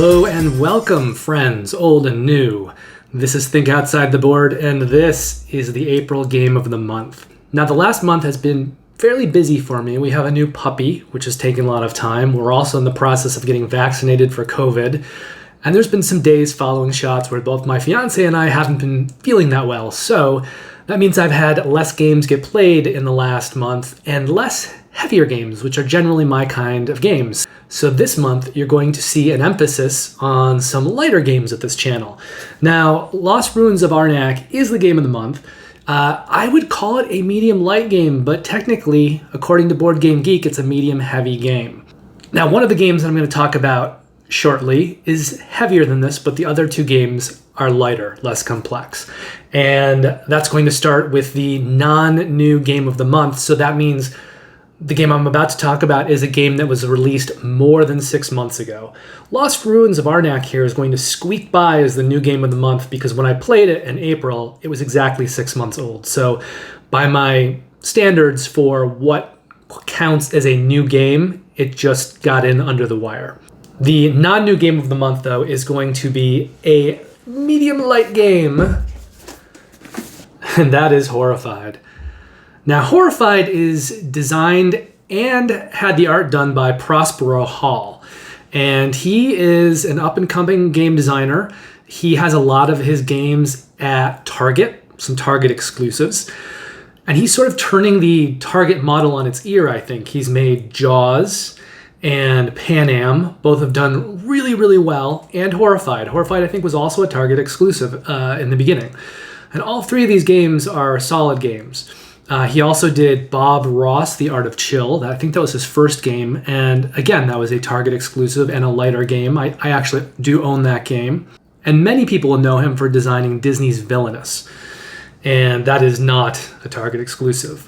Hello and welcome, friends, old and new. This is Think Outside the Board, and this is the April game of the month. Now, the last month has been fairly busy for me. We have a new puppy, which has taken a lot of time. We're also in the process of getting vaccinated for COVID. And there's been some days following shots where both my fiance and I haven't been feeling that well. So that means I've had less games get played in the last month and less heavier games, which are generally my kind of games. So this month, you're going to see an emphasis on some lighter games at this channel. Now, Lost Ruins of Arnak is the game of the month. I would call it a medium light game, but technically, according to Board Game Geek, it's a medium heavy game. Now, one of the games that I'm going to talk about shortly is heavier than this, but the other two games are lighter, less complex. And that's going to start with the non-new game of the month. So that means the game I'm about to talk about is a game that was released more than 6 months ago. Lost Ruins of Arnak here is going to squeak by as the new game of the month because when I played it in April, it was exactly 6 months old. So by my standards for what counts as a new game, it just got in under the wire. The non-new game of the month, though, is going to be a medium light game, and that is Horrified. Now, Horrified is designed and had the art done by Prospero Hall, and he is an up-and-coming game designer. He has a lot of his games at Target, some Target exclusives, and he's sort of turning the Target model on its ear, I think. He's made Jaws and Pan Am. Both have done really, really well, and Horrified. Horrified, I think, was also a Target exclusive in the beginning. And all three of these games are solid games. He also did Bob Ross, The Art of Chill. I think that was his first game. And again, that was a Target exclusive and a lighter game. I actually do own that game. And many people will know him for designing Disney's Villainous. And that is not a Target exclusive.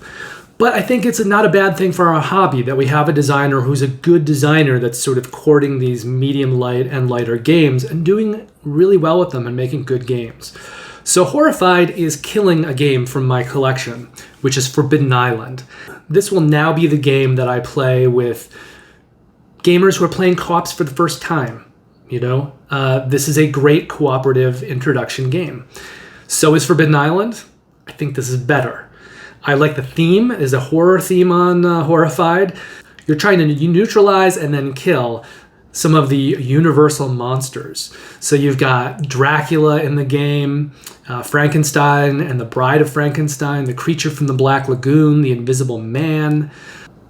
But I think it's not a bad thing for our hobby that we have a designer who's a good designer that's sort of courting these medium light and lighter games and doing really well with them and making good games. So Horrified is killing a game from my collection, which is Forbidden Island. This will now be the game that I play with gamers who are playing co-ops for the first time. This is a great cooperative introduction game. So is Forbidden Island. I think this is better. I like the theme. There's a horror theme on Horrified. You're trying to neutralize and then kill some of the universal monsters. So you've got Dracula in the game, Frankenstein and the Bride of Frankenstein, the creature from the Black Lagoon, the Invisible Man,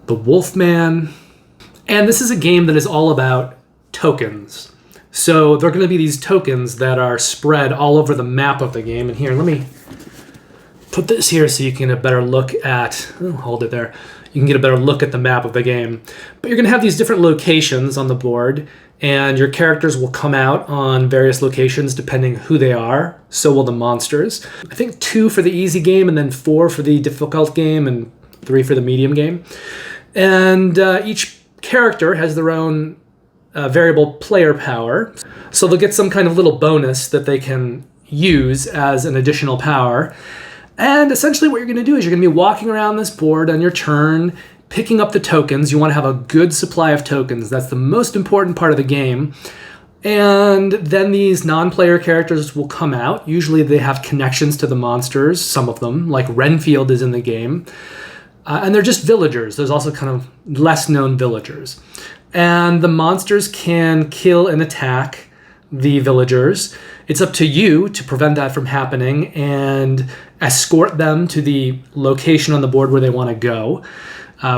the Wolfman. And this is a game that is all about tokens. So there are going to be these tokens that are spread all over the map of the game. And here, let me put this here so you can get a better look at, hold it there. You can get a better look at the map of the game. But you're going to have these different locations on the board, and your characters will come out on various locations depending who they are. So will the monsters. I think 2 for the easy game, and then 4 for the difficult game, and 3 for the medium game. And each character has their own variable player power. So they'll get some kind of little bonus that they can use as an additional power. And essentially what you're going to do is you're going to be walking around this board on your turn, picking up the tokens. You want to have a good supply of tokens. That's the most important part of the game. And then these non-player characters will come out. Usually they have connections to the monsters, some of them, like Renfield is in the game. And they're just villagers. There's also kind of less known villagers. And the monsters can kill and attack the villagers. It's up to you to prevent that from happening and escort them to the location on the board where they want to go.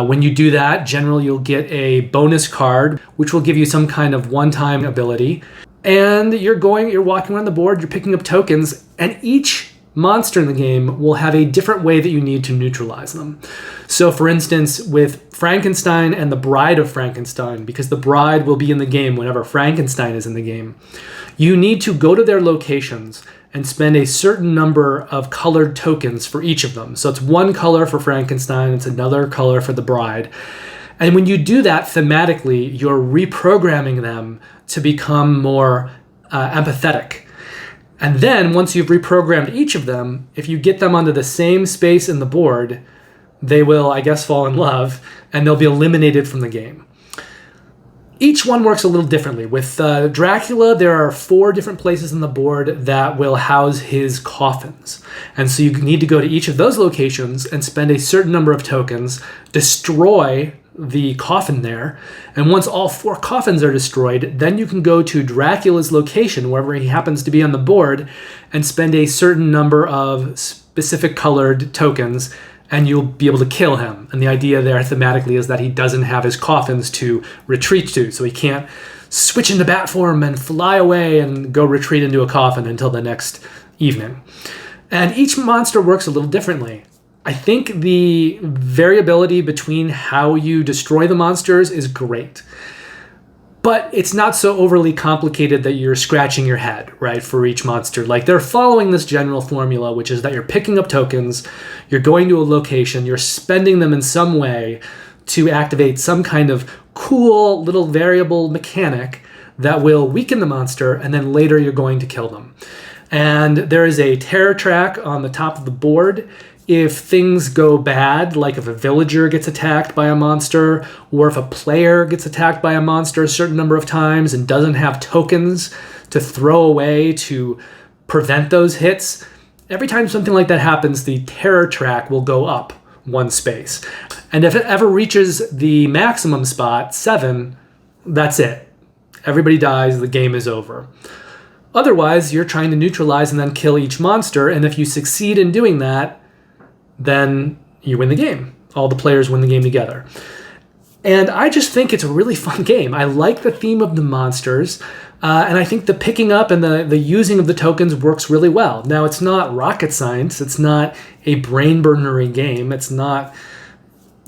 When you do that, generally you'll get a bonus card, which will give you some kind of one-time ability. And you're walking around the board, you're picking up tokens, and each monster in the game will have a different way that you need to neutralize them. So for instance, with Frankenstein and the Bride of Frankenstein, because the bride will be in the game whenever Frankenstein is in the game, you need to go to their locations and spend a certain number of colored tokens for each of them. So it's one color for Frankenstein, it's another color for the bride. And when you do that thematically, you're reprogramming them to become more empathetic. And then once you've reprogrammed each of them, if you get them onto the same space in the board, they will, I guess, fall in love and they'll be eliminated from the game. each one works a little differently. With Dracula, there are 4 different places on the board that will house his coffins. And so you need to go to each of those locations and spend a certain number of tokens, destroy the coffin there. And once all 4 coffins are destroyed, then you can go to Dracula's location, wherever he happens to be on the board, and spend a certain number of specific colored tokens, and you'll be able to kill him. And the idea there thematically is that he doesn't have his coffins to retreat to, so he can't switch into bat form and fly away and go retreat into a coffin until the next evening. And each monster works a little differently. I think the variability between how you destroy the monsters is great. But it's not so overly complicated that you're scratching your head, right, for each monster. Like, they're following this general formula, which is that you're picking up tokens, you're going to a location, you're spending them in some way to activate some kind of cool little variable mechanic that will weaken the monster, and then later you're going to kill them. And there is a terror track on the top of the board. If things go bad, like if a villager gets attacked by a monster, or if a player gets attacked by a monster a certain number of times and doesn't have tokens to throw away to prevent those hits, every time something like that happens, the terror track will go up 1 space. And if it ever reaches the maximum spot, 7, that's it. Everybody dies, the game is over. Otherwise, you're trying to neutralize and then kill each monster, and if you succeed in doing that, then you win the game. All the players win the game together. And I just think it's a really fun game. I like the theme of the monsters, and I think the picking up and the using of the tokens works really well. Now, it's not rocket science. It's not a brain-burnery game. It's not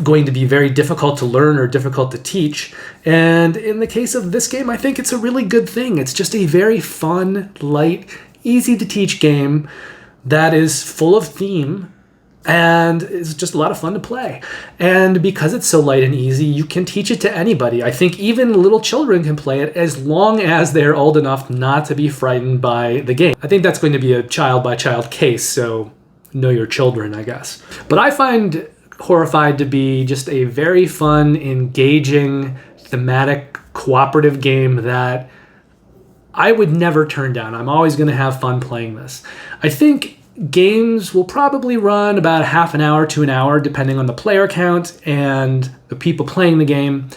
going to be very difficult to learn or difficult to teach. And in the case of this game, I think it's a really good thing. It's just a very fun, light, easy-to-teach game that is full of theme, and it's just a lot of fun to play. And because it's so light and easy, you can teach it to anybody. I think even little children can play it as long as they're old enough not to be frightened by the game. I think that's going to be a child-by-child case, so know your children, I guess. But I find Horrified to be just a very fun, engaging, thematic, cooperative game that I would never turn down. I'm always going to have fun playing this. I think games will probably run about a half an hour to an hour, depending on the player count and the people playing the game.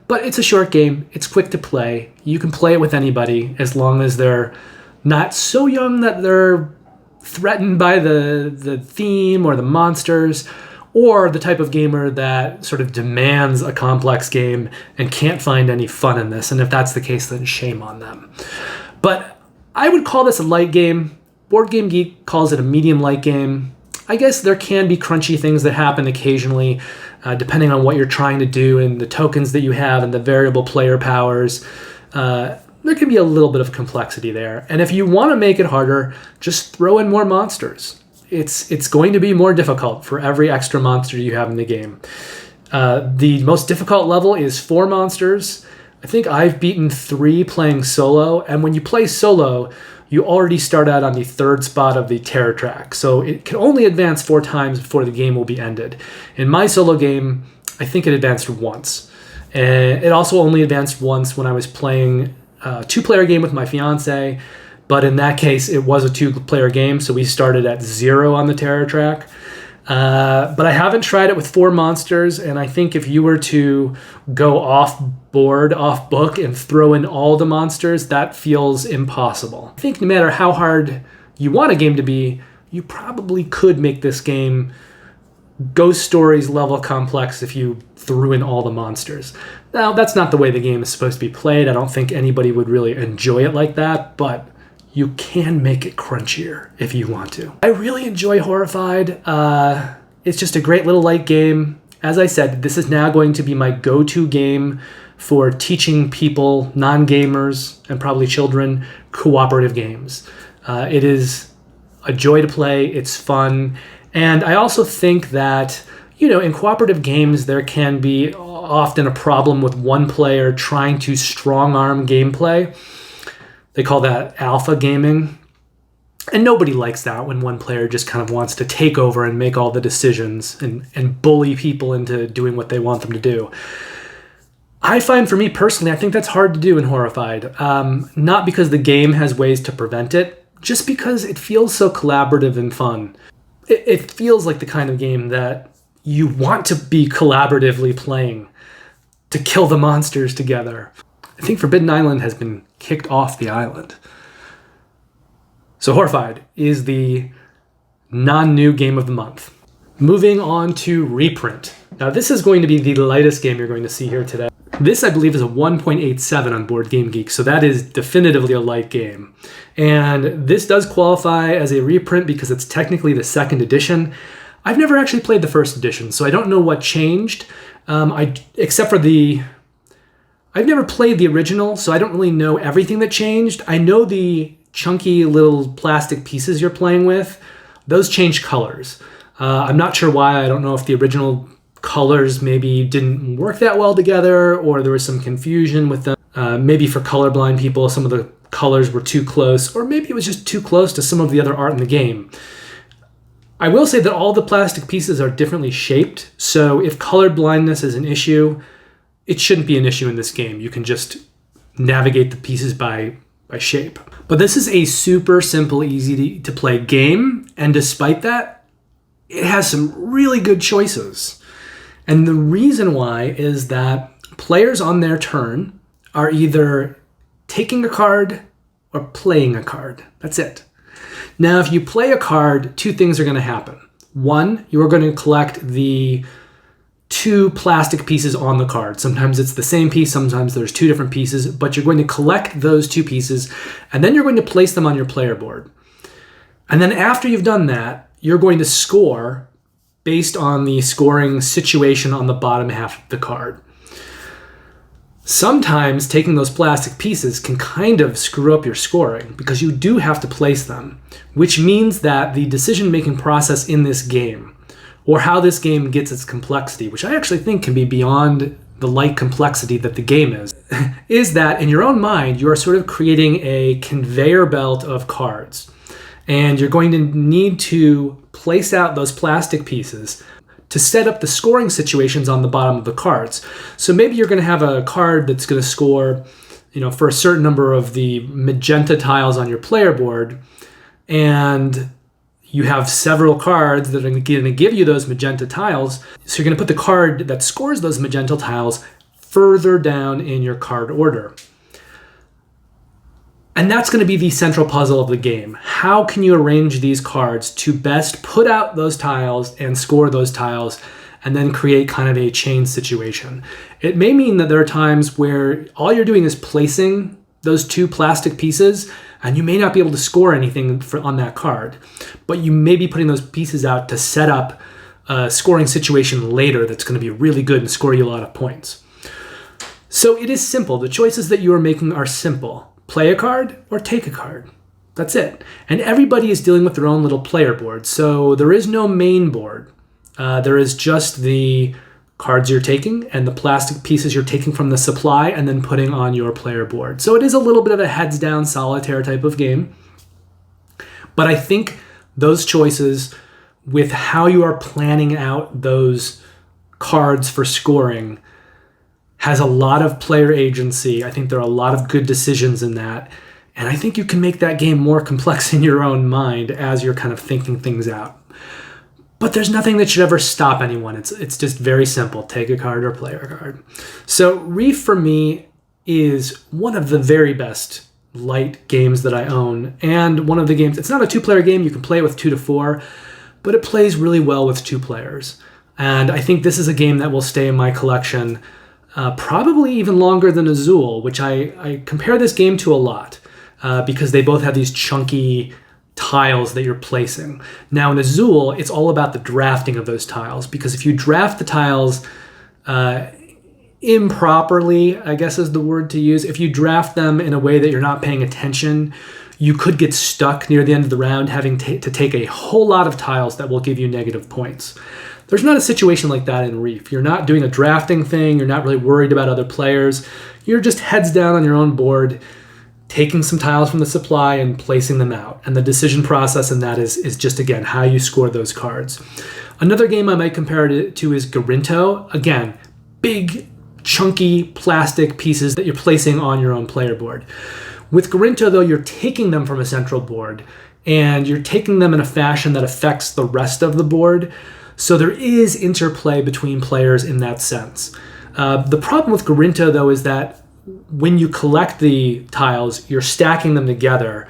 But it's a short game. It's quick to play. You can play it with anybody as long as they're not so young that they're threatened by the theme or the monsters, or the type of gamer that sort of demands a complex game and can't find any fun in this. And if that's the case, then shame on them. But I would call this a light game. Board Game Geek calls it a medium light game. I guess there can be crunchy things that happen occasionally, depending on what you're trying to do and the tokens that you have and the variable player powers. There can be a little bit of complexity there. And if you want to make it harder, just throw in more monsters. It's going to be more difficult for every extra monster you have in the game. The most difficult level is 4 monsters. I think I've beaten 3 playing solo, and when you play solo, you already start out on the 3rd spot of the terror track, so it can only advance 4 times before the game will be ended. In my solo game, I think it advanced once. And it also only advanced once when I was playing a 2-player game with my fiance, but in that case, it was a 2-player game, so we started at 0 on the terror track. But I haven't tried it with 4 monsters, and I think if you were to go off board, off book, and throw in all the monsters, that feels impossible. I think no matter how hard you want a game to be, you probably could make this game Ghost Stories level complex if you threw in all the monsters. Now, that's not the way the game is supposed to be played. I don't think anybody would really enjoy it like that, but you can make it crunchier if you want to. I really enjoy Horrified. It's just a great little light game. As I said, this is now going to be my go-to game for teaching people, non-gamers, and probably children, cooperative games. It is a joy to play. It's fun. And I also think that, in cooperative games, there can be often a problem with one player trying to strong-arm gameplay. They call that alpha gaming. And nobody likes that when one player just kind of wants to take over and make all the decisions and bully people into doing what they want them to do. I find for me personally, I think that's hard to do in Horrified. Not because the game has ways to prevent it, just because it feels so collaborative and fun. It feels like the kind of game that you want to be collaboratively playing to kill the monsters together. I think Forbidden Island has been kicked off the island. So Horrified is the non-new game of the month. Moving on to Reprint. Now this is going to be the lightest game you're going to see here today. This, I believe, is a 1.87 on Board Game Geek, so that is definitively a light game. And this does qualify as a reprint because it's technically the second edition. I've never actually played the first edition, so I don't know what changed. Except for I've never played the original, so I don't really know everything that changed. I know the chunky little plastic pieces you're playing with, those change colors. I'm not sure why. I don't know if the original colors maybe didn't work that well together, or there was some confusion with them. Maybe for colorblind people, some of the colors were too close, or maybe it was just too close to some of the other art in the game. I will say that all the plastic pieces are differently shaped, so if color blindness is an issue, it shouldn't be an issue in this game. You can just navigate the pieces by shape. But this is a super simple, easy to play game, and despite that, it has some really good choices. And the reason why is that players on their turn are either taking a card or playing a card. That's it. Now, if you play a card, two things are going to happen. One, you are going to collect the two plastic pieces on the card. Sometimes it's the same piece, sometimes there's two different pieces, but you're going to collect those two pieces, and then you're going to place them on your player board. And then after you've done that, you're going to score based on the scoring situation on the bottom half of the card. Sometimes taking those plastic pieces can kind of screw up your scoring because you do have to place them, which means that the decision-making process in this game, or how this game gets its complexity, which I actually think can be beyond the light complexity that the game is that in your own mind, you are sort of creating a conveyor belt of cards. And you're going to need to place out those plastic pieces to set up the scoring situations on the bottom of the cards. So maybe you're going to have a card that's going to score, for a certain number of the magenta tiles on your player board, and you have several cards that are going to give you those magenta tiles. So you're going to put the card that scores those magenta tiles further down in your card order. And that's going to be the central puzzle of the game. How can you arrange these cards to best put out those tiles and score those tiles, and then create kind of a chain situation? It may mean that there are times where all you're doing is placing those two plastic pieces, and you may not be able to score anything on that card, but you may be putting those pieces out to set up a scoring situation later that's going to be really good and score you a lot of points. So it is simple. The choices that you are making are simple. Play a card or take a card. That's it. And everybody is dealing with their own little player board. So there is no main board. There is just the cards you're taking and the plastic pieces you're taking from the supply and then putting on your player board. So it is a little bit of a heads down solitaire type of game. But I think those choices with how you are planning out those cards for scoring has a lot of player agency. I think there are a lot of good decisions in that. And I think you can make that game more complex in your own mind as you're kind of thinking things out. But there's nothing that should ever stop anyone. It's just very simple. Take a card or play a card. So Reef for me is one of the very best light games that I own. And one of the games, it's not a two-player game. You can play it with 2 to 4, but it plays really well with 2 players. And I think this is a game that will stay in my collection probably even longer than Azul, which I compare this game to a lot because they both have these chunky tiles that you're placing. Now in Azul, it's all about the drafting of those tiles, because if you draft the tiles improperly, I guess is the word to use, if you draft them in a way that you're not paying attention, you could get stuck near the end of the round having to take a whole lot of tiles that will give you negative points. There's not a situation like that in Reef. You're not doing a drafting thing. You're not really worried about other players. You're just heads down on your own board, taking some tiles from the supply and placing them out. And the decision process in that is just, again, how you score those cards. Another game I might compare it to is Garinto. Again, big, chunky plastic pieces that you're placing on your own player board. With Grinto, though, you're taking them from a central board, and you're taking them in a fashion that affects the rest of the board. So there is interplay between players in that sense. The problem with Grinto, though, is that when you collect the tiles, you're stacking them together.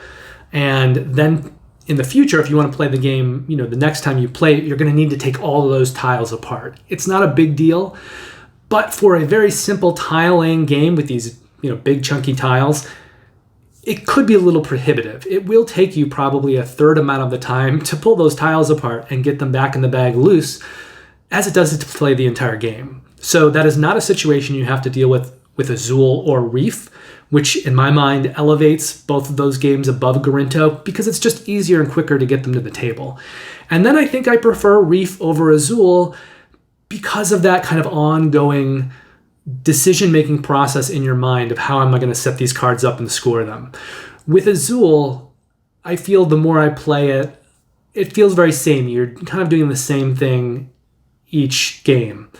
And then in the future, if you want to play the game, the next time you play it, you're going to need to take all of those tiles apart. It's not a big deal, but for a very simple tile-laying game with these, big chunky tiles, it could be a little prohibitive. It will take you probably a third amount of the time to pull those tiles apart and get them back in the bag loose as it does to play the entire game. So that is not a situation you have to deal with Azul or Reef, which in my mind elevates both of those games above Grinto because it's just easier and quicker to get them to the table. And then I think I prefer Reef over Azul because of that kind of ongoing decision-making process in your mind of how am I going to set these cards up and score them. With Azul, I feel the more I play it, it feels very samey. You're kind of doing the same thing each game.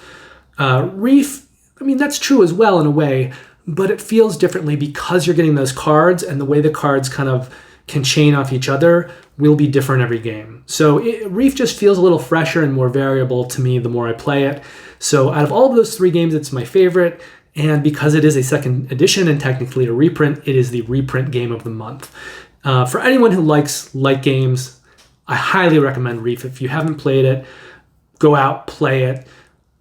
Reef, that's true as well in a way, but it feels differently because you're getting those cards, and the way the cards kind of can chain off each other will be different every game. So Reef just feels a little fresher and more variable to me the more I play it. So out of all of those 3 games, it's my favorite. And because it is a second edition and technically a reprint, it is the reprint game of the month. For anyone who likes light games, I highly recommend Reef. If you haven't played it, go out, play it.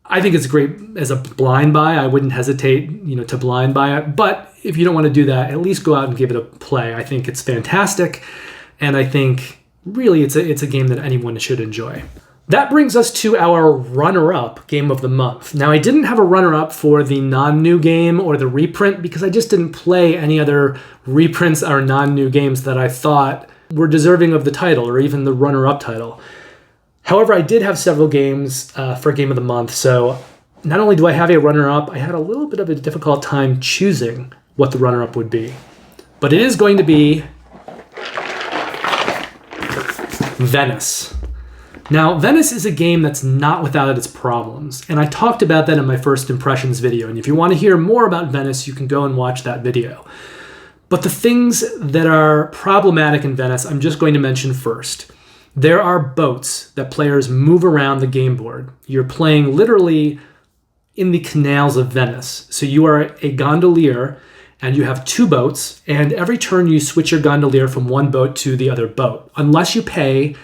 I think it's great as a blind buy. I wouldn't hesitate, to blind buy it. But if you don't want to do that, at least go out and give it a play. I think it's fantastic. And I think really it's a game that anyone should enjoy. That brings us to our runner-up game of the month. Now, I didn't have a runner-up for the non-new game or the reprint because I just didn't play any other reprints or non-new games that I thought were deserving of the title or even the runner-up title. However, I did have several games for Game of the Month, so not only do I have a runner-up, I had a little bit of a difficult time choosing what the runner-up would be. But it is going to be Venice. Now, Venice is a game that's not without its problems, and I talked about that in my first impressions video, and if you want to hear more about Venice, you can go and watch that video. But the things that are problematic in Venice, I'm just going to mention first. There are boats that players move around the game board. You're playing literally in the canals of Venice. So you are a gondolier, and you have 2 boats, and every turn you switch your gondolier from one boat to the other boat, unless you pay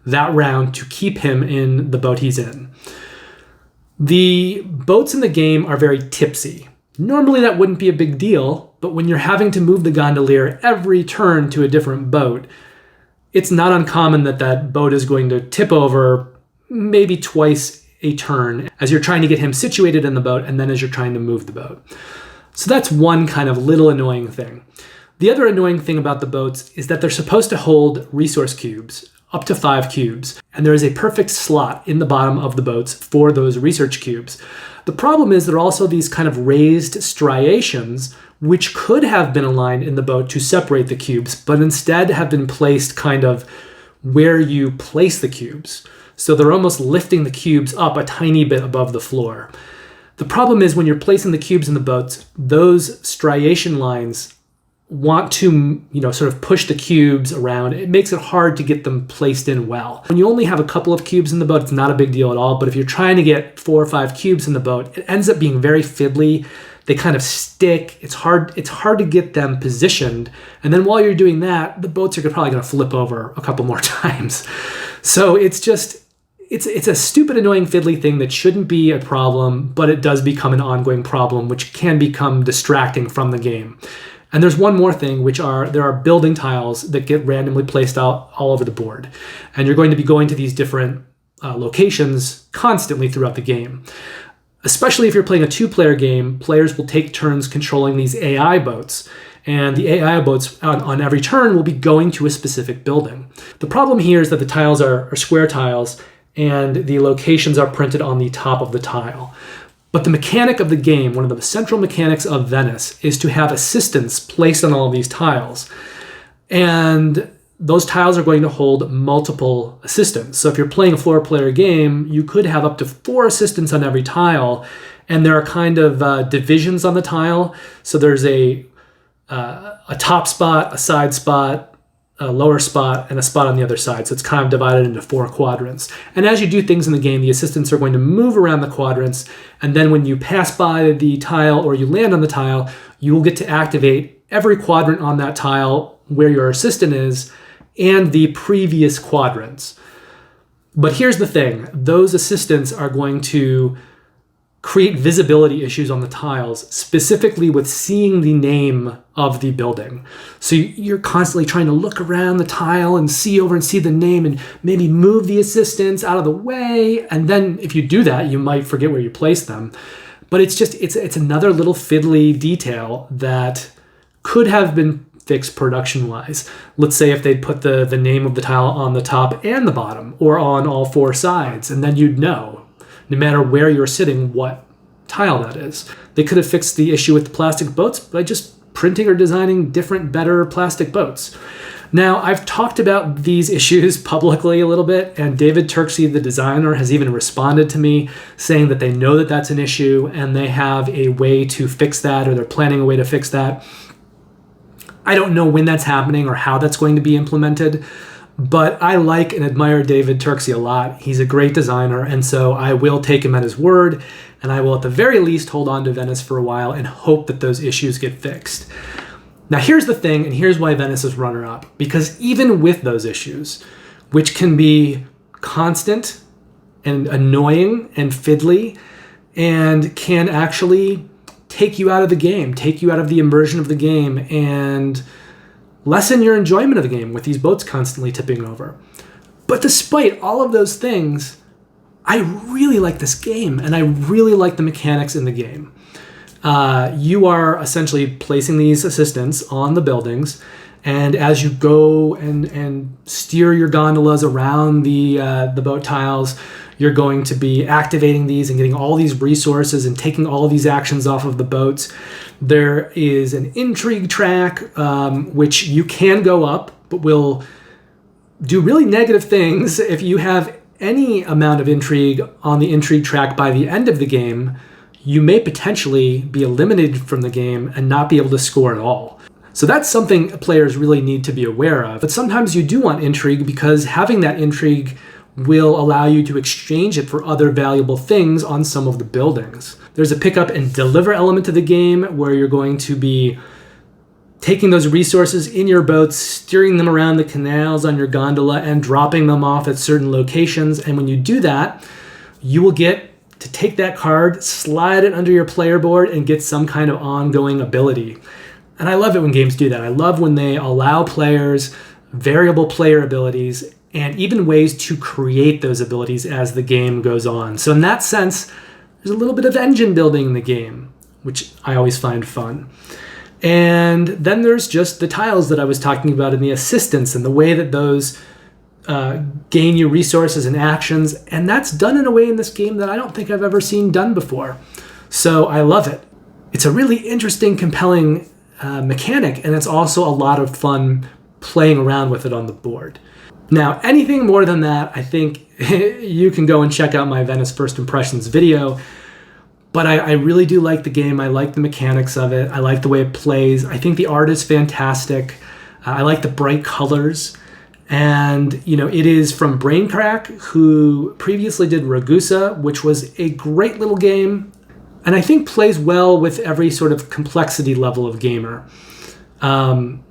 that round to keep him in the boat he's in. The boats in the game are very tipsy. Normally that wouldn't be a big deal, but when you're having to move the gondolier every turn to a different boat, it's not uncommon that that boat is going to tip over maybe twice a turn as you're trying to get him situated in the boat and then as you're trying to move the boat. So that's one kind of little annoying thing. The other annoying thing about the boats is that they're supposed to hold resource cubes, up to 5 cubes, and there is a perfect slot in the bottom of the boats for those research cubes. The problem is there are also these kind of raised striations which could have been aligned in the boat to separate the cubes, but instead have been placed kind of where you place the cubes. So they're almost lifting the cubes up a tiny bit above the floor. The problem is when you're placing the cubes in the boats, those striation lines want to, sort of push the cubes around. It makes it hard to get them placed in well. When you only have a couple of cubes in the boat, it's not a big deal at all. But if you're trying to get 4 or 5 cubes in the boat, it ends up being very fiddly. They kind of stick. It's hard to get them positioned. And then while you're doing that, the boats are probably going to flip over a couple more times. So it's a stupid, annoying, fiddly thing that shouldn't be a problem, but it does become an ongoing problem, which can become distracting from the game. And there's one more thing, which there are building tiles that get randomly placed out all over the board. And you're going to be going to these different locations constantly throughout the game. Especially if you're playing a 2-player game, players will take turns controlling these AI boats. And the AI boats on every turn will be going to a specific building. The problem here is that the tiles are square tiles, and the locations are printed on the top of the tile. But the mechanic of the game, one of the central mechanics of Venice, is to have assistants placed on all of these tiles. And those tiles are going to hold multiple assistants. So if you're playing a 4-player game, you could have up to 4 assistants on every tile, and there are kind of divisions on the tile. So there's a top spot, a side spot, a lower spot, and a spot on the other side. So it's kind of divided into 4 quadrants. And as you do things in the game, the assistants are going to move around the quadrants, and then when you pass by the tile or you land on the tile, you will get to activate every quadrant on that tile where your assistant is and the previous quadrants. But here's the thing, those assistants are going to create visibility issues on the tiles, specifically with seeing the name of the building. So you're constantly trying to look around the tile and see over and see the name and maybe move the assistants out of the way. And then if you do that, you might forget where you placed them. But it's another little fiddly detail that could have been fixed production-wise. Let's say if they'd put the name of the tile on the top and the bottom, or on all 4 sides, and then you'd know, no matter where you're sitting, what tile that is. They could have fixed the issue with the plastic boats by just printing or designing different, better plastic boats. Now, I've talked about these issues publicly a little bit, and David Turksey, the designer, has even responded to me saying that they know that that's an issue and they have a way to fix that, or they're planning a way to fix that. I don't know when that's happening or how that's going to be implemented, but I like and admire David Turksey a lot. He's a great designer, and so I will take him at his word, and I will at the very least hold on to Venice for a while and hope that those issues get fixed. Now here's the thing, and here's why Venice is runner-up, because even with those issues, which can be constant and annoying and fiddly, and can actually take you out of the game, take you out of the immersion of the game, and lessen your enjoyment of the game with these boats constantly tipping over. But despite all of those things, I really like this game, and I really like the mechanics in the game. You are essentially placing these assistants on the buildings, and as you go and steer your gondolas around the boat tiles, you're going to be activating these and getting all these resources and taking all of these actions off of the boats. There is an intrigue track, which you can go up, but will do really negative things if you have any amount of intrigue on the intrigue track by the end of the game. You may potentially be eliminated from the game and not be able to score at all. So that's something players really need to be aware of. But sometimes you do want intrigue, because having that intrigue will allow you to exchange it for other valuable things on some of the buildings. There's a pick up and deliver element to the game where you're going to be taking those resources in your boats, steering them around the canals on your gondola, and dropping them off at certain locations. And when you do that, you will get to take that card, slide it under your player board, and get some kind of ongoing ability. And I love it when games do that. I love when they allow players variable player abilities and even ways to create those abilities as the game goes on. So in that sense, there's a little bit of engine building in the game, which I always find fun. And then there's just the tiles that I was talking about and the assistants and the way that those gain you resources and actions. And that's done in a way in this game that I don't think I've ever seen done before. So I love it. It's a really interesting, compelling mechanic, and it's also a lot of fun playing around with it on the board. Now, anything more than that, I think you can go and check out my Venice First Impressions video. But I really do like the game. I like the mechanics of it. I like the way it plays. I think the art is fantastic. I like the bright colors. And, it is from Braincrack, who previously did Ragusa, which was a great little game. And I think plays well with every sort of complexity level of gamer. And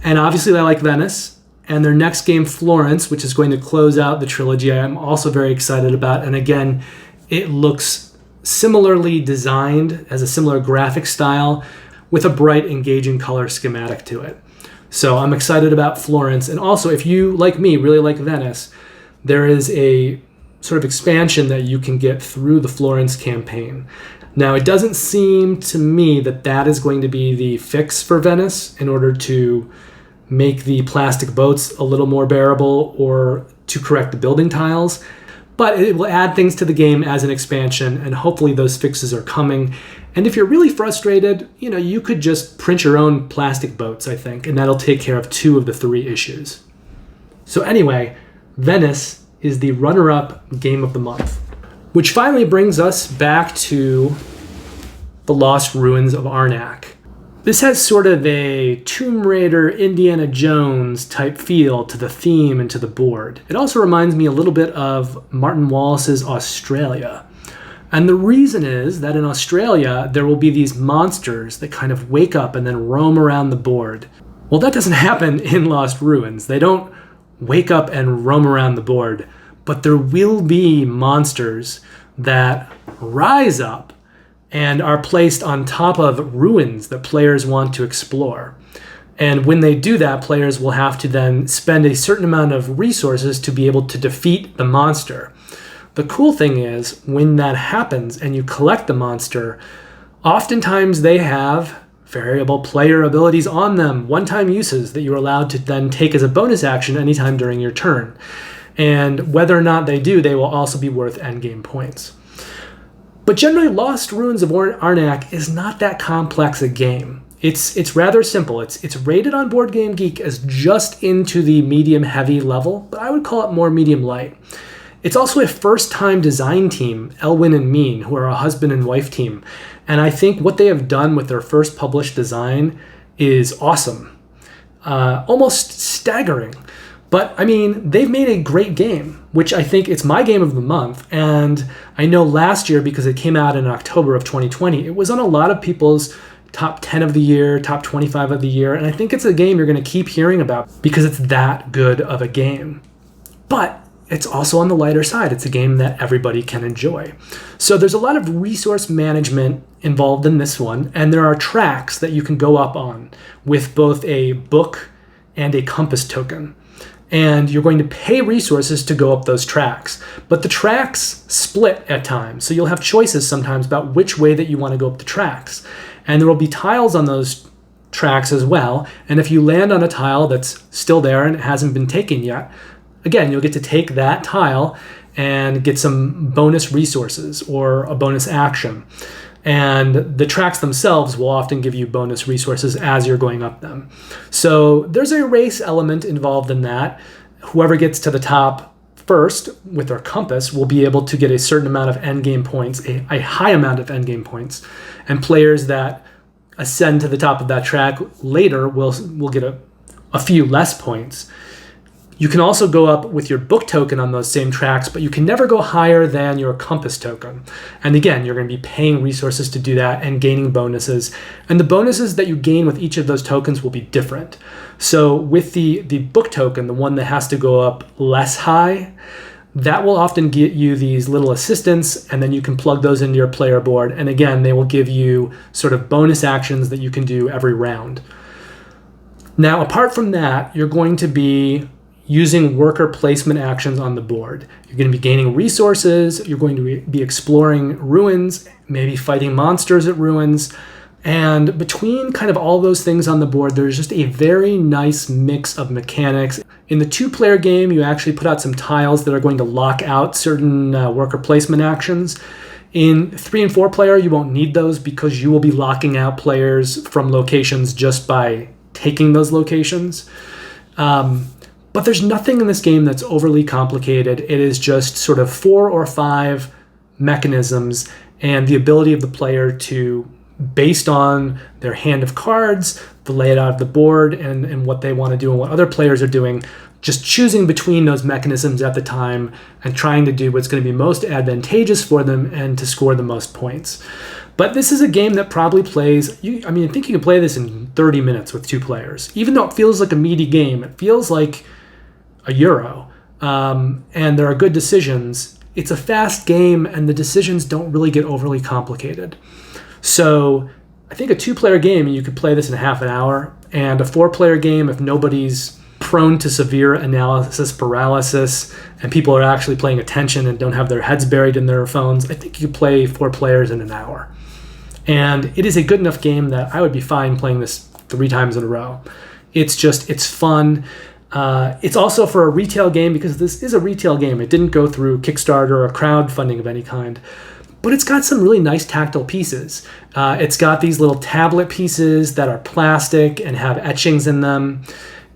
obviously I like Venice. And their next game, Florence, which is going to close out the trilogy, I'm also very excited about. And again, it looks similarly designed, as a similar graphic style, with a bright, engaging color schematic to it. So I'm excited about Florence. And also, if you, like me, really like Venice, there is a sort of expansion that you can get through the Florence campaign. Now, it doesn't seem to me that that is going to be the fix for Venice in order to make the plastic boats a little more bearable or to correct the building tiles. But it will add things to the game as an expansion, and hopefully those fixes are coming. And if you're really frustrated, you could just print your own plastic boats, I think, and that'll take care of 2 of the 3 issues. So anyway, Venice is the runner-up game of the month. Which finally brings us back to The Lost Ruins of Arnak. This has sort of a Tomb Raider, Indiana Jones type feel to the theme and to the board. It also reminds me a little bit of Martin Wallace's Australia. And the reason is that in Australia, there will be these monsters that kind of wake up and then roam around the board. Well, that doesn't happen in Lost Ruins. They don't wake up and roam around the board, but there will be monsters that rise up and are placed on top of ruins that players want to explore. And when they do that, players will have to then spend a certain amount of resources to be able to defeat the monster. The cool thing is, when that happens and you collect the monster, oftentimes they have variable player abilities on them, one-time uses that you're allowed to then take as a bonus action anytime during your turn. And whether or not they do, they will also be worth endgame points. But generally, Lost Ruins of Arnak is not that complex a game. It's rather simple. It's rated on Board Game Geek as just into the medium-heavy level, but I would call it more medium-light. It's also a first-time design team, Elwyn and Mean, who are a husband and wife team. And I think what they have done with their first published design is awesome. Almost staggering. But, I mean, they've made a great game, which I think it's my game of the month. And I know last year, because it came out in October of 2020, it was on a lot of people's top 10 of the year, top 25 of the year. And I think it's a game you're going to keep hearing about because it's that good of a game. But it's also on the lighter side. It's a game that everybody can enjoy. So there's a lot of resource management involved in this one. And there are tracks that you can go up on with both a book and a compass token. And you're going to pay resources to go up those tracks. But the tracks split at times, so you'll have choices sometimes about which way that you want to go up the tracks. And there will be tiles on those tracks as well, and if you land on a tile that's still there and it hasn't been taken yet, again, you'll get to take that tile and get some bonus resources or a bonus action. And the tracks themselves will often give you bonus resources as you're going up them. So there's a race element involved in that. Whoever gets to the top first with their compass will be able to get a certain amount of endgame points, a high amount of endgame points. And players that ascend to the top of that track later will get a few less points. You can also go up with your book token on those same tracks, but you can never go higher than your compass token. And again, you're going to be paying resources to do that and gaining bonuses. And the bonuses that you gain with each of those tokens will be different. So with the book token, the one that has to go up less high, that will often get you these little assistants, and then you can plug those into your player board. And again, they will give you sort of bonus actions that you can do every round. Now, apart from that, you're going to be using worker placement actions on the board. You're going to be gaining resources, you're going to be exploring ruins, maybe fighting monsters at ruins, and between kind of all those things on the board, there's just a very nice mix of mechanics. In the 2-player game, you actually put out some tiles that are going to lock out certain worker placement actions. In 3 and 4-player, you won't need those because you will be locking out players from locations just by taking those locations. But there's nothing in this game that's overly complicated. It is just sort of 4 or 5 mechanisms and the ability of the player to, based on their hand of cards, the layout of the board, and what they want to do and what other players are doing, just choosing between those mechanisms at the time and trying to do what's going to be most advantageous for them and to score the most points. But this is a game that probably plays, I think you can play this in 30 minutes with 2 players. Even though it feels like a meaty game, it feels like a Euro, and there are good decisions. It's a fast game, and the decisions don't really get overly complicated. So I think a 2-player game, you could play this in half an hour, and a 4-player game, if nobody's prone to severe analysis paralysis and people are actually paying attention and don't have their heads buried in their phones, I think you could play 4 players in an hour. And it is a good enough game that I would be fine playing this 3 times in a row. It's fun. It's also for a retail game because this is a retail game. It didn't go through Kickstarter or crowdfunding of any kind. But it's got some really nice tactile pieces. It's got these little tablet pieces that are plastic and have etchings in them.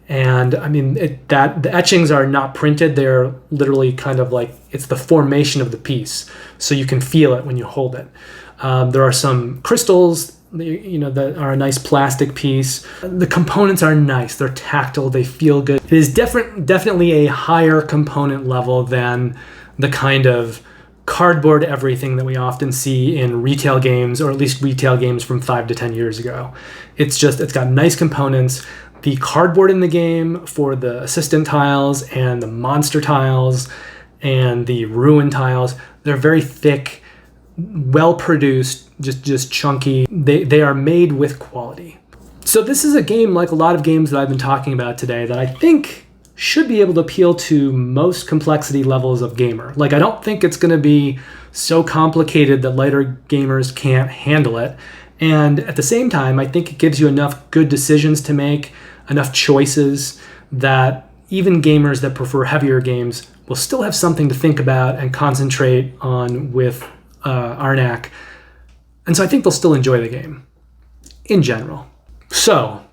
And I mean, the etchings are not printed. They're literally kind of like, it's the formation of the piece. So you can feel it when you hold it. There are some crystals, that are a nice plastic piece. The components are nice. They're tactile. They feel good. It is definitely a higher component level than the kind of cardboard everything that we often see in retail games, or at least retail games from 5 to 10 years ago. It's got nice components. The cardboard in the game for the assistant tiles and the monster tiles and the ruin tiles, they're very thick, well produced, just chunky. They are made with quality. So this is a game, like a lot of games that I've been talking about today, that I think should be able to appeal to most complexity levels of gamer. Like, I don't think it's going to be so complicated that lighter gamers can't handle it. And at the same time, I think it gives you enough good decisions to make, enough choices, that even gamers that prefer heavier games will still have something to think about and concentrate on with Arnak. And so I think they'll still enjoy the game in general. So,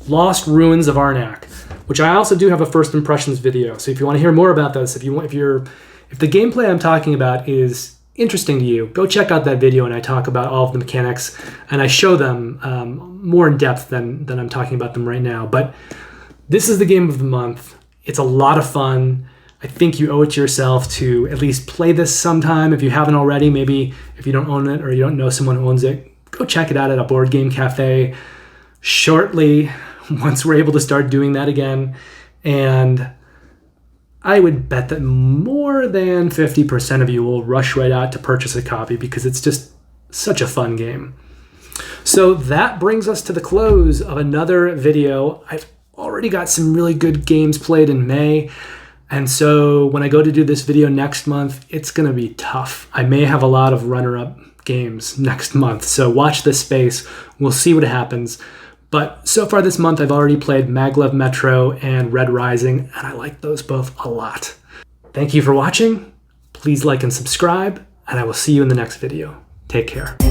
Lost Ruins of Arnak, which I also do have a first impressions video. So if you want to hear more about this, if the gameplay I'm talking about is interesting to you, go check out that video, and I talk about all of the mechanics and I show them more in depth than I'm talking about them right now. But this is the game of the month. It's a lot of fun. I think you owe it to yourself to at least play this sometime if you haven't already. Maybe if you don't own it or you don't know someone who owns it, go check it out at a board game cafe shortly, once we're able to start doing that again. And I would bet that more than 50% of you will rush right out to purchase a copy, because it's just such a fun game. So that brings us to the close of another video. I've already got some really good games played in May. And so when I go to do this video next month, it's going to be tough. I may have a lot of runner-up games next month. So watch this space. We'll see what happens. But so far this month, I've already played Maglev Metro and Red Rising, and I like those both a lot. Thank you for watching. Please like and subscribe, and I will see you in the next video. Take care.